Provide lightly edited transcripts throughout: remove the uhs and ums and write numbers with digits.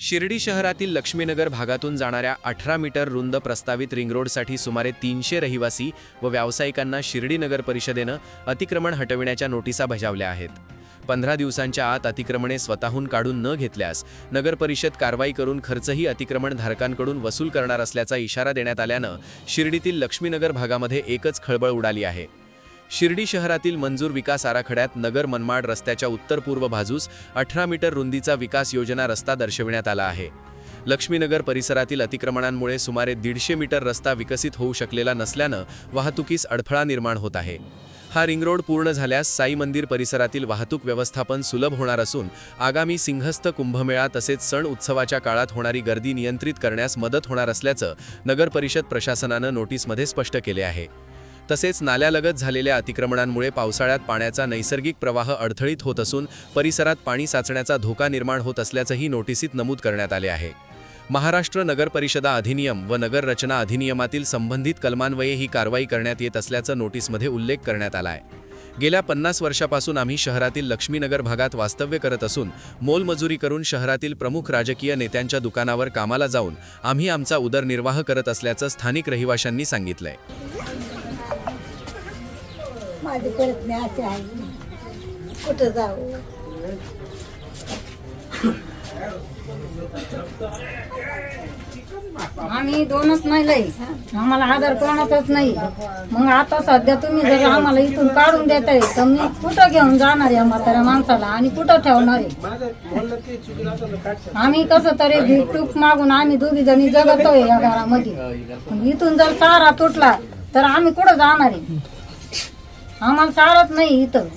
शिर्डी शहरातील लक्ष्मीनगर भागातून जाणाऱ्या 18 मीटर रुंद प्रस्तावित रिंग रोडसाठी सुमारे 300 रहिवासी व व्यावसायिकांना शिर्डी नगर परिषदेनं अतिक्रमण हटविण्याच्या नोटिसा बजावल्या आहेत। 15 दिवसांच्या आत अतिक्रमणे स्वतःहून काढून न घेतल्यास नगर परिषद कारवाई करून खर्चही अतिक्रमण धारकांकडून वसूल करणार असल्याचा इशारा देण्यात आल्यानं शिर्डीतील लक्ष्मीनगर भागामध्ये एकच खळबळ उडाली आहे। शिर्डी शहरातील मंजूर विकास आराखड्यात नगर मनमाड रस्त्याच्या उत्तर पूर्व बाजूस 18 मीटर रुंदीचा विकास योजना रस्ता दर्शविण्यात आला आहे। लक्ष्मीनगर परिसरातील अतिक्रमणांमुळे सुमारे 150 मीटर रस्ता विकसित होऊ शकलेला नसल्यानं वाहतुकीस अडथळा निर्माण होत आहे। हा रिंग रोड पूर्ण झाल्यास साई मंदिर परिसरातील वाहतूक व्यवस्थापन सुलभ होणार असून आगामी सिंहस्थ कुंभमेळा तसेच सण उत्सवाच्या काळात होणारी गर्दी नियंत्रित करण्यास मदत होणार असल्याचं नगर परिषद प्रशासनानं नोटीसमध्ये स्पष्ट केले आहे। तसेच नाल्यालगत झालेल्या अतिक्रमणांमुळे पावसाळ्यात पाण्याचा नैसर्गिक प्रवाह अडथळीत होत असून परिसरात पाणी साचण्याचा धोका निर्माण होत असल्याचंही नोटिसीत नमूद करण्यात आले आहे। महाराष्ट्र नगर परिषदा अधिनियम व नगर रचना अधिनियमातील संबंधित कलमान्वये ही कारवाई करण्यात येत असल्याचं नोटीसमध्ये उल्लेख करण्यात आला आहे। गेल्या 50 वर्षापासून आम्ही शहरातील लक्ष्मीनगर भागात वास्तव्य करत असून मोलमजुरी करून शहरातील प्रमुख राजकीय नेत्यांच्या दुकानावर कामाला जाऊन आम्ही आमचा उदरनिर्वाह करत असल्याचं स्थानिक रहिवाशांनी सांगितलंय। माझी परत नाही असे आहे, कुठं जाऊ? आम्ही दोनच नाही लई, आम्हाला आधार कोणाचाच नाही। मग आता सध्या तुम्ही जर आम्हाला इथून काढून देताय तर मी कुठं घेऊन जाणार आहे म्हाताऱ्या माणसाला आणि कुठं ठेवणार आहे? आम्ही कसं तरी भीक मागून आम्ही दोघी जणी जगतोय या घरामध्ये। इथून जर सारा तुटला तर आम्ही कुठं जाणार आहे? आम्हाला सारच नाही इथं।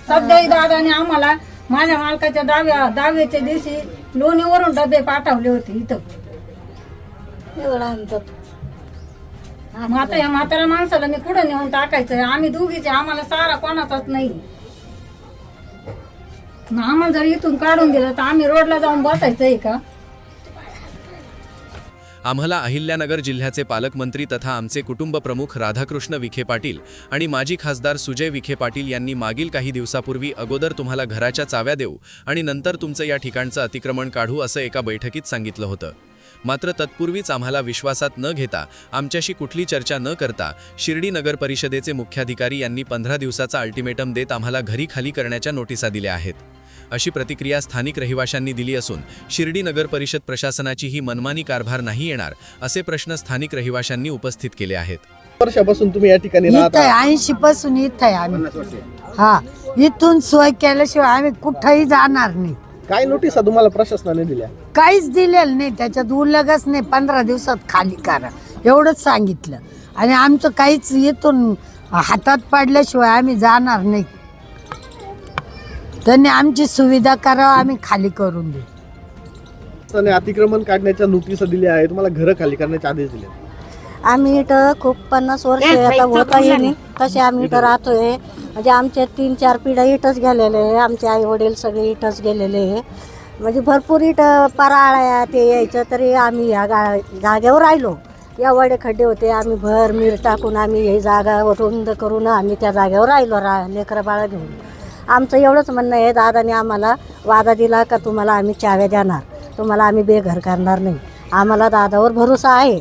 सध्याही दादाने आम्हाला माझ्या मालकाच्या दाव्याच्या दिवशी लोणीवरून डबे पाठवले होते इथं। एवढं आमचं मग आता या म्हाताऱ्या माणसाला मी कुठं नेऊन टाकायचं? आम्ही दोघीचे, आम्हाला सारा कोणाचाच नाही। आम्हाला जर इथून काढून दिलं तर आम्ही रोडला जाऊन बसायचंय का? आम्हाला अहिल्यानगर जिल्ह्याचे पालकमंत्री तथा आमचे कुटुंब प्रमुख राधाकृष्ण विखे पाटील आणि माजी खासदार सुजय विखे पाटील यांनी मागील काही दिवसापूर्वी अगोदर तुम्हाला घराच्या चाव्या देऊ आणि नंतर तुमचं या ठिकाणचं अतिक्रमण काढू असं एका बैठकीत सांगितलं होतं। मात्र तत्पूर्वीच आम्हाला विश्वासात न घेता, आमच्याशी कुठली चर्चा न करता शिर्डी नगर परिषदेचे मुख्याधिकारी यांनी 15 दिवसाचा अल्टिमेटम देत आम्हाला घरी खाली करण्याच्या नोटिसा दिल्या आहेत, अशी प्रतिक्रिया स्थानिक रहिवाशांनी दिली असून शिर्डी नगर परिषद प्रशासनाची ही मनमानी कारभार नाही येणार असे प्रश्न स्थानिक रहिवाशांनी उपस्थित केले आहेत। वर्षापासून तुम्ही या ठिकाणी राहता? 80 पासून इथं आहे आम्ही। हा, इथून सोय केल्याशिवाय आम्ही कुठंही जाणार नाही। काय नोटीसा तुम्हाला प्रशासनाने दिल्या? काहीच दिलेलं नाही, त्याच्यात उल्लेखच नाही। 15 दिवसात खाली करा एवढंच सांगितलं आणि आमचं काहीच इथून हातात पडल्याशिवाय आम्ही जाणार नाही। त्यांनी आमची सुविधा करावं, आम्ही खाली करून देऊ। अतिक्रमण काढण्याच्या नोटीसा दिल्या आहे, तुम्हाला घरं खाली करण्याचे आदेश दिले? आम्ही इथं खूप 50 वर्ष आता होता नाही तसे आम्ही इथं राहतोय। म्हणजे आमच्या 3-4 पिढ्या इथंच गेलेले आहे, आमचे आई वडील सगळे इथंच गेलेले आहे। म्हणजे भरपूर इथं पराळ्या ते यायचं तरी आम्ही या जागेवर राहिलो। या वडे खड्डे होते, आम्ही भर मीर टाकून आम्ही ही जागा रुंद करून आम्ही त्या जागेवर राहिलो लेकरं बाळा घेऊन। आमचं एवढंच म्हणणं आहे, दादाने आम्हाला वादा दिला का तुम्हाला आम्ही चाव्या देणार, तुम्हाला आम्ही बेघर करणार नाही। आम्हाला दादावर भरोसा आहे,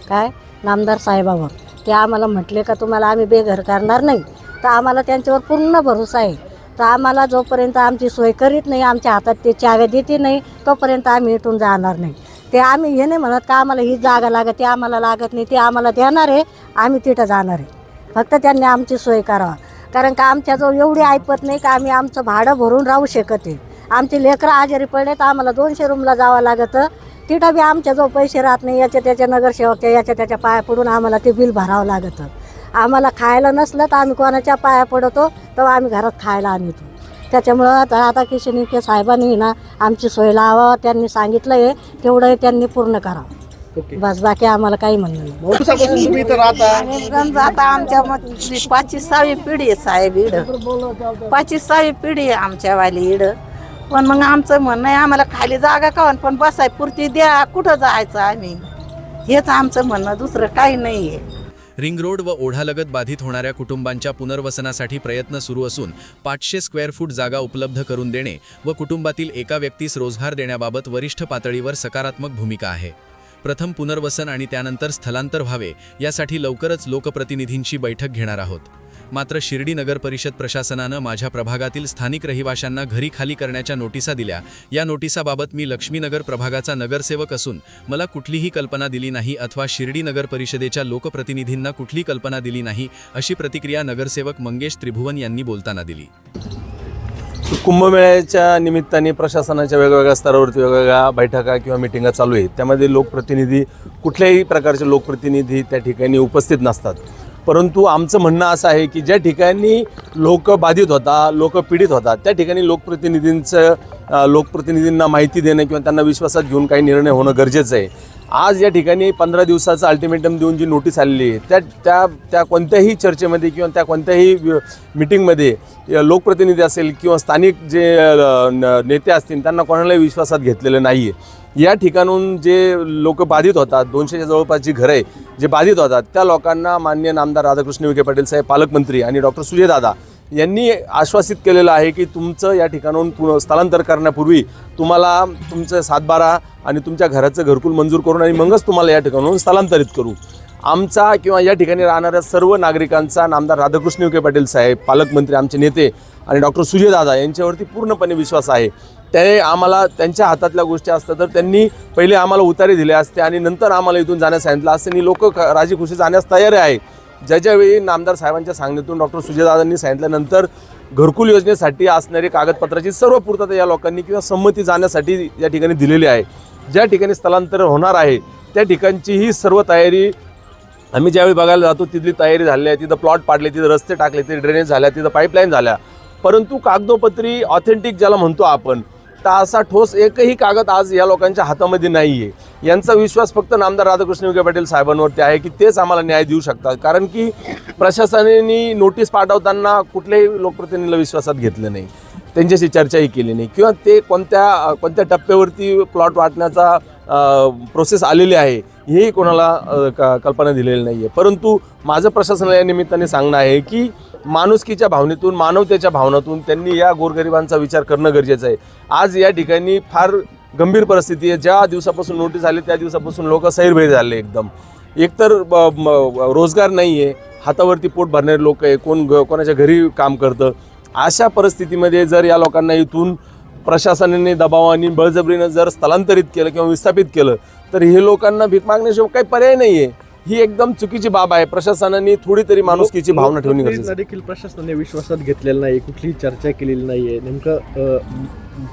काय नामदार साहेबावर, ते आम्हाला म्हटले का तुम्हाला आम्ही बेघर करणार नाही, तर आम्हाला त्यांच्यावर पूर्ण भरोसा आहे। तर आम्हाला जोपर्यंत आमची सोय करीत नाही, आमच्या हातात ते चाव्या देते नाही, तोपर्यंत आम्ही इथून जाणार नाही। ते आम्ही हे नाही म्हणत का आम्हाला ही जागा लागत, ते आम्हाला लागत नाही, ते आम्हाला देणार आहे, आम्ही तिथं जाणार आहे। फक्त त्यांनी आमची सोय करावा, कारण का आमच्याजवळ एवढी ऐपत नाही का आम्ही आमचं भाडं भरून राहू शकत आहे। आमचे लेकरं आजारी पडले तर आम्हाला 200 रूमला जावं लागतं, तिथं बी आमच्याजवळ पैसे राहत नाही। याच्या त्याच्या नगरसेवकच्या याच्या त्याच्या पाया पडून आम्हाला ते बिल भरावं लागतं। आम्हाला खायला नसलं तर आम्ही कोणाच्या पाया पडतो तेव्हा आम्ही घरात खायला आणतो। त्याच्यामुळं आता किशन साहेबांनी ना आमची सोय लावा, त्यांनी सांगितलं आहे तेवढं त्यांनी पूर्ण करावं, बस बाकी आम्हाला काही म्हणणं नाही। दिवसापासून तुम्ही इथं राहता? आता आमच्या 25वी पिढी आहे साहेब इड, 25वी पिढी आहे आमच्यावाली इड। पण मग आमचं म्हणणं आहे आम्हाला खाली जागा का पण बसाय पुरती द्या, कुठं जायचं आम्ही, हेच आमचं म्हणणं, दुसरं काही नाही आहे। रिंग रोड व ओढालगत बाधित होणाऱ्या कुटुंबांच्या पुनर्वसनासाठी प्रयत्न सुरू असून 500 स्क्वेअर फूट जागा उपलब्ध करून देणे व कुटुंबातील एका व्यक्तीस रोजगार देण्याबाबत वरिष्ठ पातळीवर सकारात्मक भूमिका आहे. प्रथम पुनर्वसन आणि त्यानंतर स्थलांतर व्हावे यासाठी लवकरच लोकप्रतिनिधींची बैठक घेणार आहोत. मात्र शिर्डी नगर परिषद प्रशासनानं माझ्या प्रभागातील स्थानिक रहिवाशांना घरी खाली करण्याच्या नोटिसा दिल्या. या नोटिसाबाबत मी लक्ष्मीनगर प्रभागाचा नगरसेवक असून मला कुठलीही कल्पना दिली नाही अथवा शिर्डी नगर परिषदेच्या लोकप्रतिनिधींना कुठली कल्पना दिली नाही, अशी प्रतिक्रिया नगरसेवक मंगेश त्रिभुवन यांनी बोलताना दिली. कुंभमेळ्याच्या निमित्ताने प्रशासनाच्या वेगवेगळ्या स्तरावरती वेगवेगळ्या बैठका किंवा मिटिंगा चालू आहेत. त्यामध्ये लोकप्रतिनिधी, कुठल्याही प्रकारचे लोकप्रतिनिधी त्या ठिकाणी उपस्थित नसतात. परंतु आमचं म्हणणं असं आहे की ज्या ठिकाणी लोक बाधित होता, लोक पीडित होतात, त्या ठिकाणी लोकप्रतिनिधींना माहिती देणं किंवा त्यांना विश्वासात घेऊन काही निर्णय होणं गरजेचं आहे. आज या ठिकाणी 15 दिवसाचं अल्टिमेटम देऊन जी नोटीस आलेली आहे त्या कोणत्याही चर्चेमध्ये किंवा त्या कोणत्याही मिटिंगमध्ये लोकप्रतिनिधी असेल किंवा स्थानिक जे नेते असतील त्यांना कोणालाही विश्वासात घेतलेलं नाही आहे. या ठिकाणून जे लोक बाधित होतात, 200च्या जवळपास जी घरं आहे जे बाधित होतात, त्या लोकांना माननीय नामदार राधाकृष्ण विखे पाटील साहेब पालकमंत्री आणि डॉक्टर सुजयदादा यांनी आश्वासित केलेलं आहे की तुमचं या ठिकाणून स्थलांतर करण्यापूर्वी तुम्हाला तुमचं 7/12 आणि तुमच्या घराचं घरकुल मंजूर करून आणि मगच तुम्हाला या ठिकाणून स्थलांतरित करू. आमचा किंवा या ठिकाणी राहणाऱ्या सर्व नागरिकांचा नामदार राधाकृष्ण विखे पाटील साहेब, पालकमंत्री, आमचे नेते आणि डॉक्टर सुजयदादा यांच्यावरती पूर्णपणे विश्वास आहे. ते आम्हाला त्यांच्या हातातल्या गोष्टी असतात तर त्यांनी पहिले आम्हाला उतारे दिले असते आणि नंतर आम्हाला इथून जाण्यास सांगितलं असतं. आणि लोक राजी खुशी जाण्यास तयार आहे. ज्यावेळी नामदार साहेबांच्या सांगण्यातून डॉक्टर सुजयदादांनी सांगितल्यानंतर घरकुल योजनेसाठी असणारी कागदपत्राची सर्व पूर्तता या लोकांनी किंवा संमती जाण्यासाठी या ठिकाणी दिलेली आहे. ज्या ठिकाणी स्थलांतर होणार आहे त्या ठिकाणची ही सर्व तयारी आम्ही ज्यावेळी बघायला जातो तिथली तयारी झाली आहे. तिथं प्लॉट पाडले, तिथं रस्ते टाकले, तिथे ड्रेनेज झाल्या, तिथं पाईपलाईन झाल्या. परंतु कागदोपत्री ऑथेंटिक ज्याला म्हणतो आपण, तर असा ठोस एकही कागद आज या लोकांच्या हातामध्ये नाही आहे. यांचा विश्वास फक्त नामदार राधाकृष्ण विखे पाटील साहेबांवरती आहे की तेच आम्हाला न्याय देऊ शकतात. कारण की प्रशासनाने नोटीस पाठवताना कुठल्याही लोकप्रतिनिधीला विश्वासात घेतलं नाही, त्यांच्याशी चर्चाही केली नाही किंवा ते कोणत्या टप्प्यावरती प्लॉट वाटण्याचा प्रोसेस आलेली आहे हेही कोणाला कल्पना दिलेली नाही आहे. परंतु माझं प्रशासनाला या निमित्ताने सांगणं आहे की माणुसकीच्या भावनेतून, मानवतेच्या भावनातून त्यांनी या गोरगरिबांचा विचार करणं गरजेचं आहे. आज या ठिकाणी फार गंभीर परिस्थिती आहे. ज्या दिवसापासून नोटीस आली त्या दिवसापासून लोक सैरभैर झाले एकदम. एकतर रोजगार नाही आहे, हातावरती पोट भरणारे लोक आहे, कोणाच्या घरी काम करतं. अशा परिस्थितीमध्ये जर या लोकांना इथून प्रशासनाने दबावाने बळजबरीनं जर स्थलांतरित केलं किंवा विस्थापित केलं तर हे लोकांना भीक मागण्याशिवाय काही पर्याय नाही आहे. ही एकदम चुकीची बाब आहे. प्रशासनाने थोडी तरी माणुसकीची भावना ठेवणी गरजेची आहे. देखील प्रशासनाने विश्वासात घेतलेलं नाही, कुठलीही चर्चा केलेली नाही आहे. नेमकं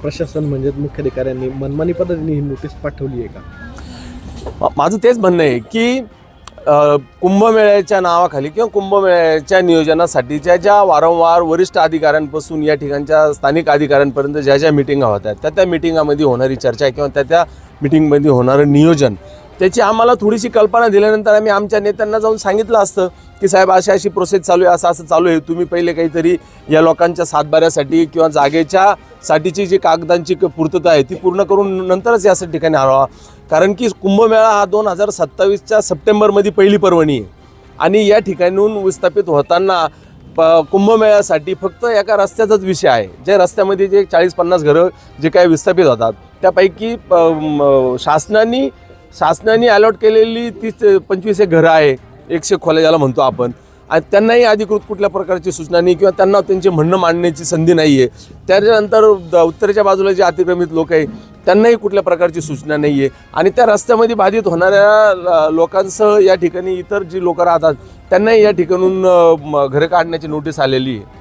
प्रशासन म्हणजे मुख्याधिकाऱ्यांनी मनमानी पद्धतीने ही नोटीस पाठवली आहे का? माझं तेच म्हणणं आहे की कुंभमेळ्याच्या नावाखाली किंवा कुंभमेळ्याच्या नियोजनासाठीच्या ज्या वारंवार वरिष्ठ अधिकाऱ्यांपासून या ठिकाणच्या स्थानिक अधिकाऱ्यांपर्यंत ज्या मिटिंगा होत्या त्या मिटिंगामध्ये होणारी चर्चा किंवा त्या मिटिंगमध्ये होणारं नियोजन त्याची आम्हाला थोडीशी कल्पना दिल्यानंतर आम्ही आमच्या नेत्यांना जाऊन सांगितलं असतं की साहेब अशी प्रोसेस चालू आहे, असं चालू आहे, तुम्ही पहिले काहीतरी या लोकांच्या 7/12साठी किंवा जागेच्या साठीची जी कागदांची पूर्तता आहे ती पूर्ण करून नंतरच या ठिकाणी आणावा. कारण की कुंभमेळा हा 2027च्या सप्टेंबरमध्ये पहिली पर्वणी आहे आणि या ठिकाणून विस्थापित होताना कुंभमेळ्यासाठी फक्त एका रस्त्याचाच विषय आहे. ज्या रस्त्यामध्ये जे 40-50 घरं जे काही विस्थापित होतात त्यापैकी शासनाने अलॉट केलेली 30-25 घरं आहे, 100 खोल्या ज्याला म्हणतो आपण, आणि त्यांनाही अधिकृत कुठल्या प्रकारची सूचना नाही किंवा त्यांना त्यांचे म्हणणं मांडण्याची संधी नाही आहे. त्याच्यानंतर उत्तरेच्या बाजूला जे अतिक्रमित लोक आहे त्यांनाही कुठल्या प्रकारची सूचना नाही आहे आणि त्या रस्त्यामध्ये बाधित होणाऱ्या लोकांसह या ठिकाणी इतर जी लोक राहतात त्यांनाही या ठिकाणून घरं काढण्याची नोटीस आलेली आहे.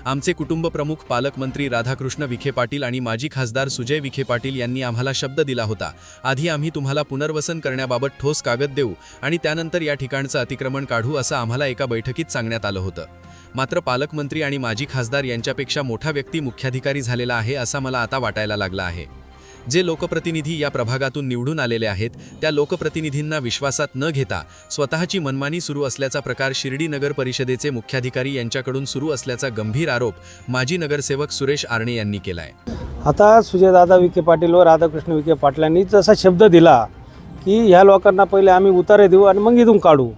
आमचे कुटुंब प्रमुख पालकमंत्री राधाकृष्ण विखे पाटील आणि माजी खासदार सुजय विखे पाटील यांनी आम्हाला शब्द दिला होता, आधी आम्ही तुम्हाला पुनर्वसन करण्याबाबत ठोस कागद देऊ आणि त्यानंतर या ठिकाणचं अतिक्रमण काढू असं आम्हाला एका बैठकीत सांगण्यात आलं होतं. मात्र पालकमंत्री आणि माजी खासदार यांच्यापेक्षा मोठा व्यक्ती मुख्याधिकारी झालेला आहे असं मला आता वाटायला लागलं आहे. जे लोकप्रतिनिधी या प्रभागातून निवडून आलेले आहेत त्या लोकप्रतिनिधींना विश्वासात न घेता स्वतःची मनमानी सुरू असल्याचा प्रकार शिर्डी नगर परिषदेचे मुख्याधिकारी यांच्याकडून सुरू असल्याचा गंभीर आरोप माजी नगरसेवक सुरेश आरणे यांनी केलाय. आता सुजयदादा विखे पाटील व राधाकृष्ण विखे पाटलांनी जसा शब्द दिला की ह्या लोकांना पहिले आम्ही उतारे देऊ आणि मग इथून काढू.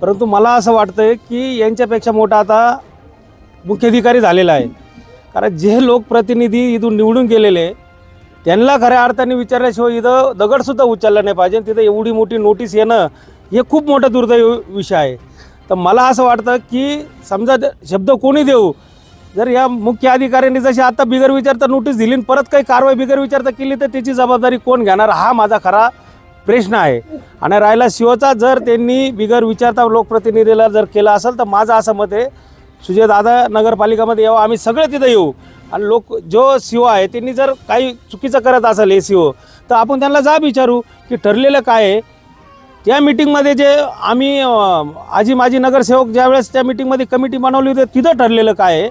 परंतु मला असं वाटतं आहे की यांच्यापेक्षा मोठा आता मुख्याधिकारी झालेला आहे. कारण जे लोकप्रतिनिधी इथून निवडून गेलेले त्यांना खऱ्या अर्थाने विचारल्याशिवाय इथं दगडसुद्धा उचलला नाही पाहिजे. तिथं एवढी मोठी नोटीस येणं हे खूप मोठा दुर्दैव विषय आहे. तर मला असं वाटतं की समजा शब्द कोणी देऊ, जर या मुख्य अधिकाऱ्यांनी जशी आता बिगर विचारता नोटीस दिली आणि परत काही कारवाई बिगर विचारता केली तर त्याची जबाबदारी कोण घेणार हा माझा खरा प्रश्न आहे. आणि राहिला सीओचा, जर त्यांनी बिगर विचारता लोकप्रतिनिधीला जर केला असेल तर माझं असं मत आहे सुजयदादा नगरपालिकामध्ये यावं, आम्ही सगळे तिथं येऊ आणि जो सीओ आहे त्यांनी जर काही चुकीचं करत असेल हे सीओ तर आपण त्यांना जाब विचारू की ठरलेलं काय आहे. त्या मीटिंगमध्ये जे आम्ही आजी माजी नगरसेवक ज्यावेळेस त्या मीटिंगमध्ये कमिटी बनवली होती तिथं ठरलेलं काय आहे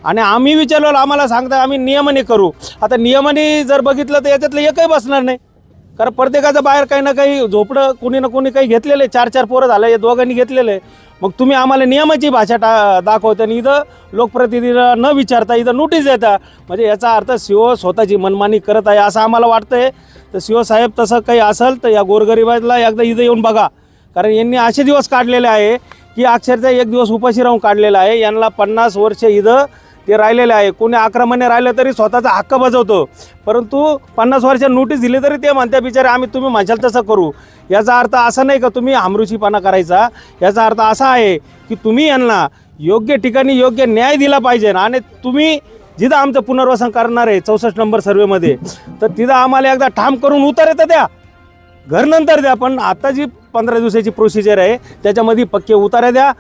आणि आम्ही विचारलं आम्हाला सांगता आम्ही नियमाने करू. आता नियमाने जर बघितलं तर याच्यातलं एकही बसणार नाही. कारण प्रत्येकाचं बाहेर काही ना काही झोपडं कोणी ना कोणी काही घेतलेलं आहे. 4-4 पोरं झालं या दोघांनी घेतलेलं आहे. मग तुम्ही आम्हाला नियमाची भाषा दाखवता आणि इथं लोकप्रतिनिधीला न विचारता इथं नोटीस देता, म्हणजे याचा अर्थ सीओ स्वतःची मनमानी करत आहे असं आम्हाला वाटतं आहे. तर सीओ साहेब तसं काही असेल तर या गोरगरिबाला एकदा इथं येऊन बघा. कारण यांनी असे दिवस काढलेले आहे की अक्षरशः एक दिवस उपाशी राहून काढलेला आहे. यांना 50 वर्ष इथं ते राहिलेले आहे. कोणी 11 महिने राहिलं तरी स्वतःचा हक्क बजावतो. परंतु 50 वर्ष नोटीस दिली तरी ते म्हणत्या बिचारे आम्ही तुम्ही म्हणशाल तसं करू. याचा अर्थ असा नाही का तुम्ही हमरुषीपणा करायचा. याचा अर्थ असा आहे की तुम्ही यांना योग्य ठिकाणी योग्य न्याय दिला पाहिजे. आणि तुम्ही जिथं आमचं पुनर्वसन करणार आहे 64 नंबर सर्वेमध्ये तर तिथं आम्हाला एकदा ठाम करून उतारे तर द्या, घर नंतर द्या. पण आता जी 15 दिवसाची प्रोसिजर आहे त्याच्यामध्ये पक्के उतारे द्या,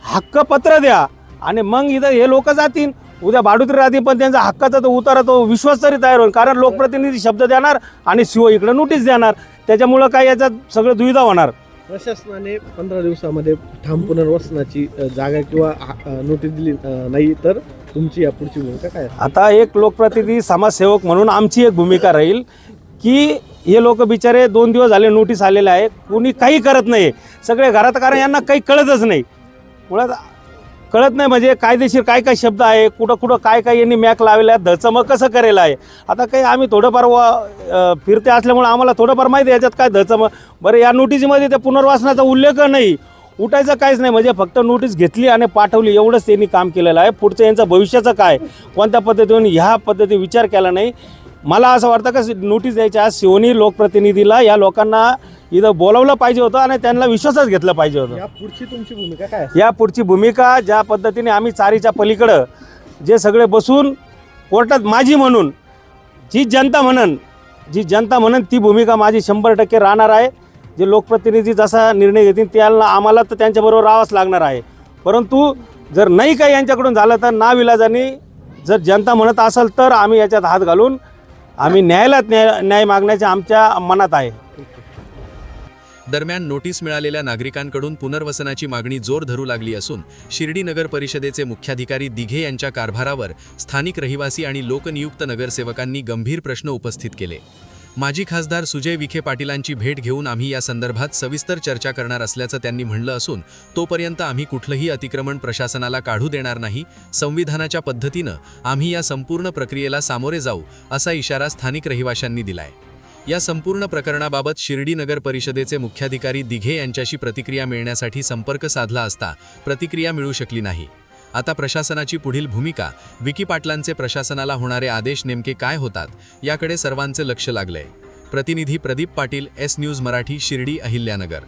हक्कपत्र द्या आणि मग इथं हे लोक जातील. उद्या भाडुत्री राहतील पण त्यांचा हक्काचा तो उतारा तो विश्वास तरी तयार होईल. कारण लोकप्रतिनिधी शब्द देणार आणि सीओ इकडं नोटीस देणार. त्याच्यामुळं काय याच्यात सगळं दुविधा होणार. प्रशासनाने 15 दिवसामध्ये ठाम पुनर्वसनाची जागा किंवा नोटीस दिली नाही तर तुमची यापुढची भूमिका काय आहे? आता एक लोकप्रतिनिधी समाजसेवक म्हणून आमची एक भूमिका राहील की हे लोक बिचारे 2 दिवस झाले नोटीस आलेले आहे, कोणी काही करत नाही सगळे घरात. कारण यांना काही कळतच नाही. मुळात कळत नाही म्हणजे कायदेशीर काय काय शब्द आहे, कुठं कुठं काय काय यांनी मॅक लावलेला आहे, धचमग कसं करेलं आहे. आता काही आम्ही थोडंफार फिरते असल्यामुळे आम्हाला थोडंफार माहिती आहे याच्यात काय धचमग. बरं या नोटीसमध्ये त्या पुनर्वसनाचा उल्लेख नाही, उठायचं काहीच नाही. म्हणजे फक्त नोटीस घेतली आणि पाठवली एवढंच त्यांनी काम केलेलं आहे. पुढचं यांचं भविष्याचं काय, कोणत्या पद्धतीने ह्या पद्धती विचार केला नाही. मला असं वाटतं का नोटीस द्यायच्या सीओनी लोकप्रतिनिधीला या लोकांना इथं बोलावलं पाहिजे होतं आणि त्यांना विश्वासच घेतलं पाहिजे होतं. या पुढची तुमची भूमिका काय आहे? या पुढची भूमिका ज्या पद्धतीने आम्ही चारीच्या पलीकडं जे सगळे बसून कोर्टात माझी म्हणून जी जनता म्हणन ती भूमिका माझी 100% राहणार आहे. जे लोकप्रतिनिधी जसा निर्णय घेतील त्याला आम्हाला तर त्यांच्याबरोबर राहावंच लागणार आहे. परंतु जर नाही काही यांच्याकडून झालं तर नाविलाजाने जर जनता म्हणत असेल तर आम्ही याच्यात हात घालून आम्ही न्याय मागण्याच्या आमच्या मनात आहे. दरम्यान नोटीस मिळालेल्या नागरिकांकडून पुनर्वसनाची मागणी जोर धरू लागली असून शिर्डी नगर परिषदेचे मुख्याधिकारी दिघे यांच्या कारभारावर स्थानिक रहिवासी आणि लोकनियुक्त नगरसेवकांनी गंभीर प्रश्न उपस्थित केले. माजी खासदार सुजय विखे पाटीलांची भेट घेऊन आम्ही या संदर्भात सविस्तर चर्चा करणार असल्याचं त्यांनी म्हणलं असून तोपर्यंत आम्ही कुठलंही अतिक्रमण प्रशासनाला काढू देणार नाही. संविधानाच्या पद्धतीनं आम्ही या संपूर्ण प्रक्रियेला सामोरे जाऊ असा इशारा स्थानिक रहिवाशांनी दिलाय. या संपूर्ण प्रकरणाबाबत शिर्डी नगर परिषदेचे मुख्याधिकारी दिघे यांच्याशी प्रतिक्रिया मिळण्यासाठी संपर्क साधला असता प्रतिक्रिया मिळू शकली नाही. आता प्रशासनाची पुढील भूमिका, विकी पाटलांचे प्रशासनाला होणारे आदेश नेमके काय होतात याकडे सर्वांचे लक्ष लागलंय. प्रतिनिधी प्रदीप पाटील, एस न्यूज मराठी, शिर्डी, अहिल्यानगर.